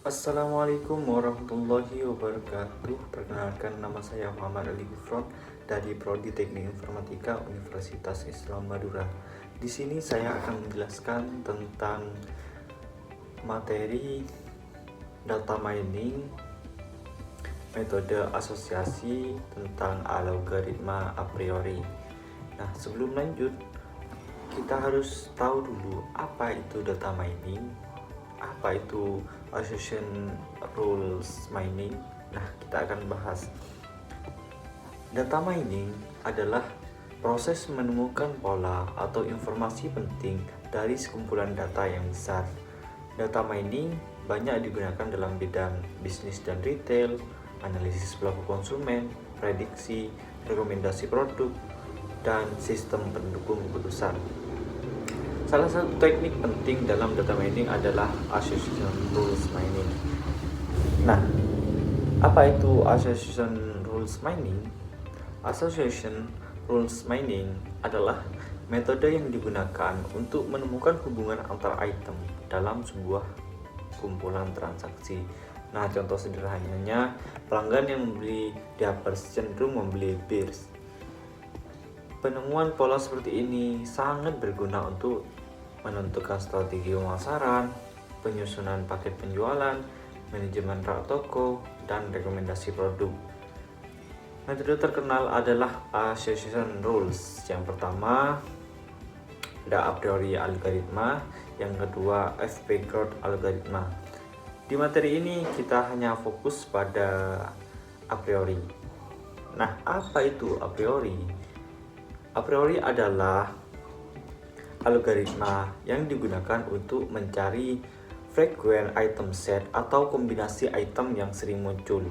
Assalamualaikum warahmatullahi wabarakatuh. Perkenalkan, nama saya Muhammad Ali Gufron dari Prodi Teknik Informatika Universitas Islam Madura. Di sini saya akan menjelaskan tentang materi data mining, metode asosiasi, tentang algoritma a priori. Nah, sebelum lanjut, kita harus tahu dulu apa itu data mining, apa itu association rules mining. Nah, kita akan bahas. Data mining adalah proses menemukan pola atau informasi penting dari sekumpulan data yang besar. Data mining banyak digunakan dalam bidang bisnis dan retail, analisis pelaku konsumen, prediksi, rekomendasi produk, dan sistem pendukung keputusan. Salah satu teknik penting dalam data mining adalah association rules mining. Nah, apa itu association rules mining? Association rules mining adalah metode yang digunakan untuk menemukan hubungan antar item dalam sebuah kumpulan transaksi. Nah, contoh sederhananya, pelanggan yang membeli diapers cenderung membeli beers. Penemuan pola seperti ini sangat berguna untuk menentukan strategi pemasaran, penyusunan paket penjualan, manajemen rak toko, dan rekomendasi produk. Metode terkenal adalah association rules. Yang pertama ada a priori algoritma, yang kedua FP growth algoritma. Di materi ini kita hanya fokus pada a priori. Nah, apa itu a priori? A priori adalah algoritma yang digunakan untuk mencari frequent item set atau kombinasi item yang sering muncul.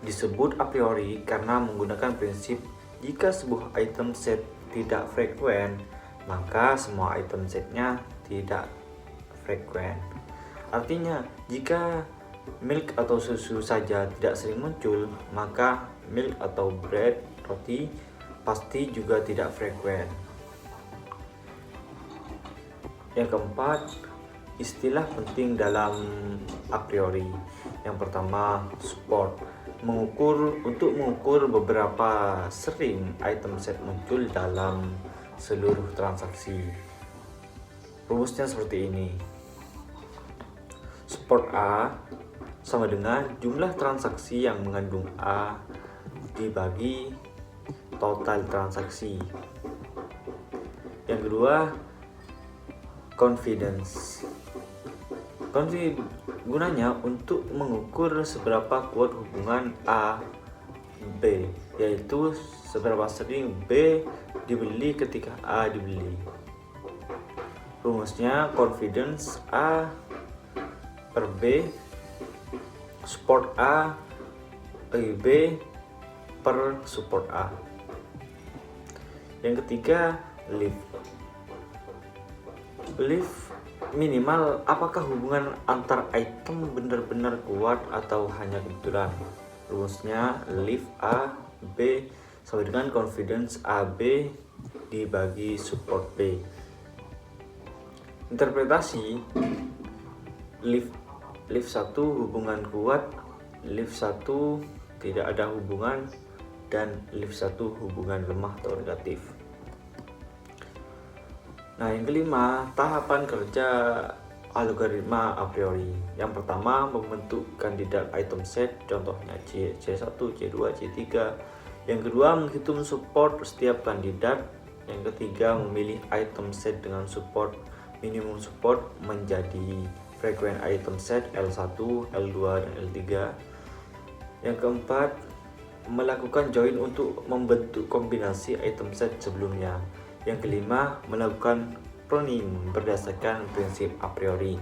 Disebut a priori karena menggunakan prinsip jika sebuah item set tidak frequent, maka semua item setnya tidak frequent. Artinya, jika milk atau susu saja tidak sering muncul, maka milk atau bread, roti, pasti juga tidak frequent. Yang keempat, istilah penting dalam a priori. Yang pertama, support. Untuk mengukur beberapa sering item set muncul dalam seluruh transaksi. Rumusnya seperti ini. Support A sama dengan jumlah transaksi yang mengandung A dibagi total transaksi. Yang kedua, confidence. Gunanya untuk mengukur seberapa kuat hubungan A B, yaitu seberapa sering B dibeli ketika A dibeli. Rumusnya confidence A per B, support A B per support A. Yang ketiga, lift minimal apakah hubungan antar item benar-benar kuat atau hanya kebetulan. Rumusnya lift A B sama dengan confidence A B dibagi support B. Interpretasi, lift 1 hubungan kuat, lift 1 tidak ada hubungan, dan lift 1 hubungan lemah atau negatif. Nah, yang kelima, tahapan kerja algoritma a priori. Yang pertama, membentuk kandidat item set, contohnya C1, C2, C3. Yang kedua, menghitung support setiap kandidat. Yang ketiga, memilih item set dengan support minimum support menjadi frequent item set L1, L2, dan L3. Yang keempat, melakukan join untuk membentuk kombinasi item set sebelumnya. Yang kelima, melakukan pruning berdasarkan prinsip a priori.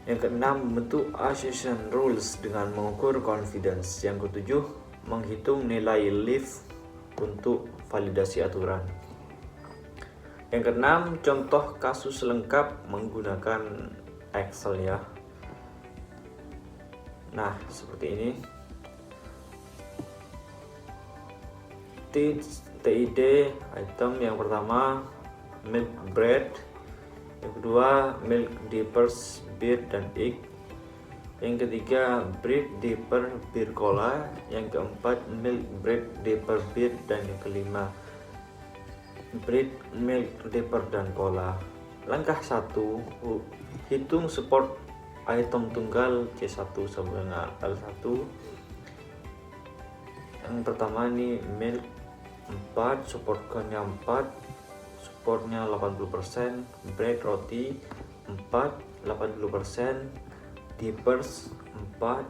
Yang keenam, membentuk association rules dengan mengukur confidence. Yang ketujuh, menghitung nilai lift untuk validasi aturan. Yang keenam, contoh kasus lengkap menggunakan Excel ya. Nah, seperti ini. TID item yang pertama milk bread, yang kedua milk diapers, beer dan egg, Yang ketiga, bread deeper beer cola. Yang keempat, milk bread deeper beer. Dan yang kelima, bread milk deeper dan cola. Langkah 1, hitung support item tunggal C1 sama dengan L1. Yang pertama ini milk 4, support nya 4, supportnya 80%, bread roti 4, 80%, dippers 4,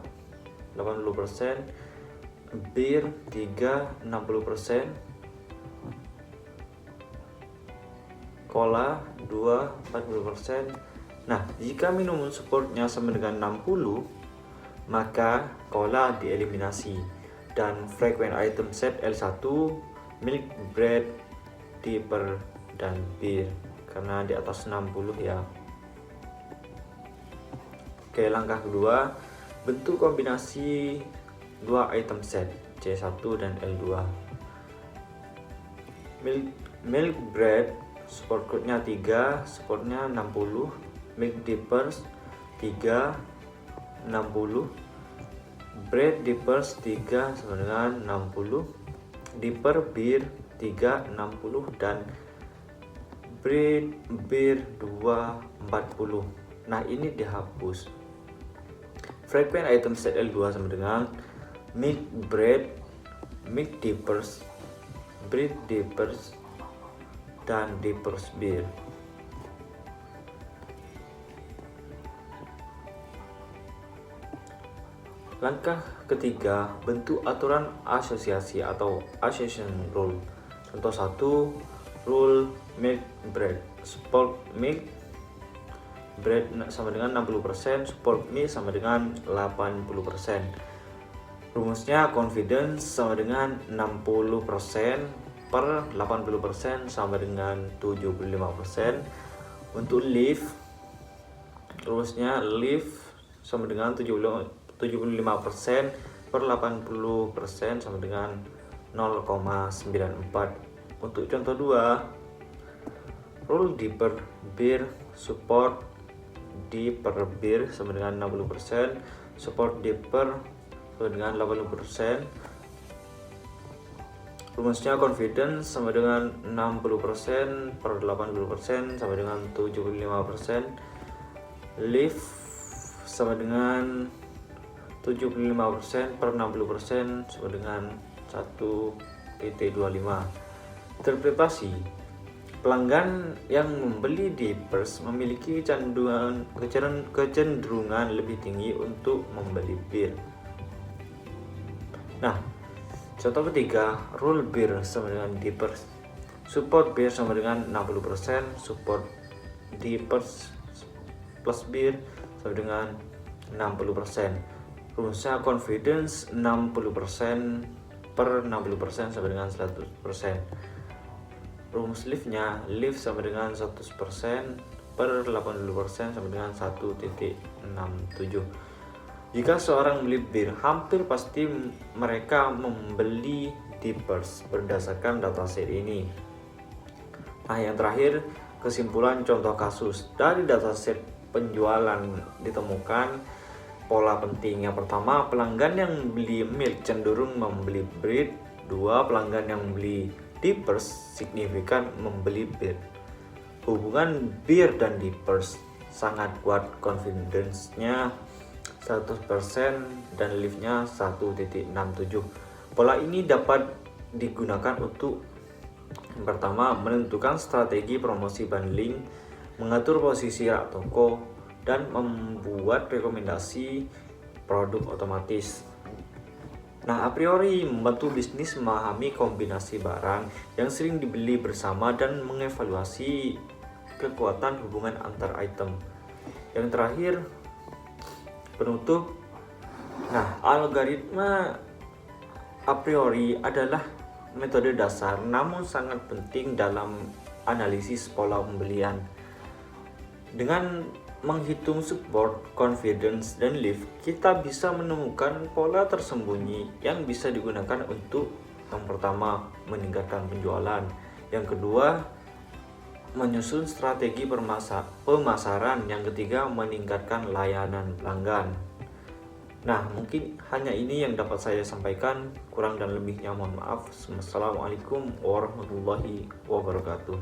80%, beer 3, 60%, cola 2, 40%. Nah, jika minimum supportnya sama dengan 60, maka cola dieliminasi. Dan frequent item set L1, milk, bread, dipper, dan beer, karena di atas 60 ya. Oke, langkah kedua, bentuk kombinasi 2 item set C1 dan L2. Milk bread support code-nya 3, supportnya 60, milk dippers 3, 60, bread dippers 3 sama dengan 60, dipper beer 3, 60, dan bread beer 2, 40. Nah, ini dihapus. Frequent item set L2 sama dengan milk bread, milk dippers, bread dippers, dan dippers beer. Langkah ketiga, bentuk aturan asosiasi atau association rule. Contoh 1, rule milk bread, support milk bread sama dengan 60%, support milk sama dengan 80%. Rumusnya confidence sama dengan 60% per 80% sama dengan 75%. Untuk leaf, rumusnya leaf sama dengan 75% per 80% sama dengan 0,94. Untuk contoh 2, rule dipper beer, support dipper beer sama dengan 60%, support dipper sama dengan 80%. Rumusnya confidence sama dengan 60% per 80% sama dengan 75%. Leaf sama dengan 75% per 60% sama dengan 1,25. Interpretasi, pelanggan yang membeli dippers memiliki kecenderungan lebih tinggi untuk membeli bir. Nah, contoh ketiga, rule beer sama dengan dippers, support beer sama dengan 60%, support dippers plus beer sama dengan 60%. Rumusnya confidence 60% per 60% sama dengan 100%. Rumus leaf-nya, leaf sama dengan 100% per 80% sama dengan 1,67. Jika seorang beli bir, hampir pasti mereka membeli dippers berdasarkan dataset ini. Nah, yang terakhir, kesimpulan contoh kasus. Dari dataset penjualan ditemukan pola penting. Yang pertama, pelanggan yang beli milk cenderung membeli bread. 2, pelanggan yang beli dippers signifikan membeli beer. Hubungan beer dan dippers sangat kuat, confidence-nya 100% dan leaf-nya 1,67. Pola ini dapat digunakan untuk yang pertama, menentukan strategi promosi bundling, mengatur posisi rak toko, dan membuat rekomendasi produk otomatis. Nah, a priori membantu bisnis memahami kombinasi barang yang sering dibeli bersama dan mengevaluasi kekuatan hubungan antar item. Yang terakhir, penutup. Nah, algoritma a priori adalah metode dasar namun sangat penting dalam analisis pola pembelian. Dengan menghitung support, confidence, dan leaf, kita bisa menemukan pola tersembunyi yang bisa digunakan untuk yang pertama, meningkatkan penjualan. Yang kedua, menyusun strategi pemasaran. Yang ketiga, meningkatkan layanan pelanggan. Nah, mungkin hanya ini yang dapat saya sampaikan. Kurang dan lebihnya mohon maaf. Wassalamualaikum warahmatullahi wabarakatuh.